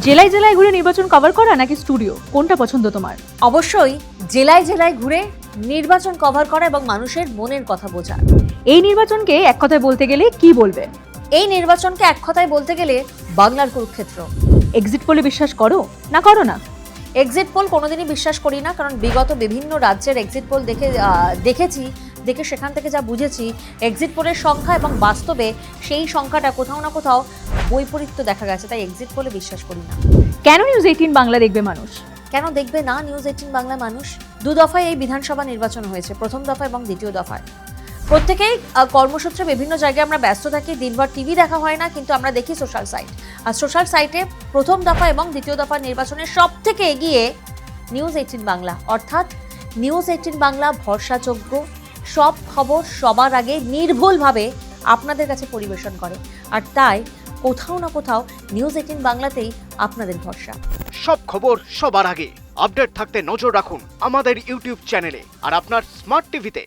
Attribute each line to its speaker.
Speaker 1: জেলায় জেলায় ঘুরে নির্বাচন কভার করা নাকি স্টুডিও, কোনটা পছন্দ তোমার?
Speaker 2: অবশ্যই জেলায় জেলায় ঘুরে নির্বাচন কভার করা এবং মানুষের মনের কথা বোঝা।
Speaker 1: এই নির্বাচনকে এক কথায় বলতে গেলে কি বলবে?
Speaker 2: এই নির্বাচনকে এক কথায় বলতে গেলে বাংলার কুরুক্ষেত্র।
Speaker 1: এক্সিট পোলে বিশ্বাস করো না করো না?
Speaker 2: এক্সিট পোল কোনোদিনই বিশ্বাস করি না, কারণ বিগত বিভিন্ন রাজ্যের এক্সিট পোল দেখে সেখান থেকে যা বুঝেছি, এক্সিট পোলের সংখ্যা এবং বাস্তবে সেই সংখ্যাটা কোথাও না কোথাও বৈপরীত্য দেখা গেছে, তাই এক্সিট পোলে বিশ্বাস করি না।
Speaker 1: কেন নিউজ 18 বাংলা দেখবে মানুষ?
Speaker 2: কেন দেখবে না নিউজ 18 বাংলা মানুষ? দু দফায় এই বিধানসভা নির্বাচন হয়েছে, প্রথম দফা এবং দ্বিতীয় দফায়। প্রত্যেকেই কর্মসূত্রে বিভিন্ন জায়গায় আমরা ব্যস্ত থাকি, দিনভর টিভি দেখা হয় না, কিন্তু আমরা দেখি সোশ্যাল সাইট। আর সোশ্যাল সাইটে প্রথম দফা এবং দ্বিতীয় দফা নির্বাচনের সব থেকে এগিয়ে নিউজ 18 বাংলা, অর্থাৎ নিউজ 18 বাংলা ভরসাযোগ্য, সব খবর সবার আগে নির্ভুলভাবে আপনাদের কাছে পরিবেশন করে। আর তাই কোথাও না কোথাও নিউজ 18 বাংলাতেই আপনাদের ভরসা।
Speaker 3: সব খবর সবার আগে আপডেট থাকতে নজর রাখুন আমাদের ইউটিউব চ্যানেলে আর আপনার স্মার্ট টিভিতে।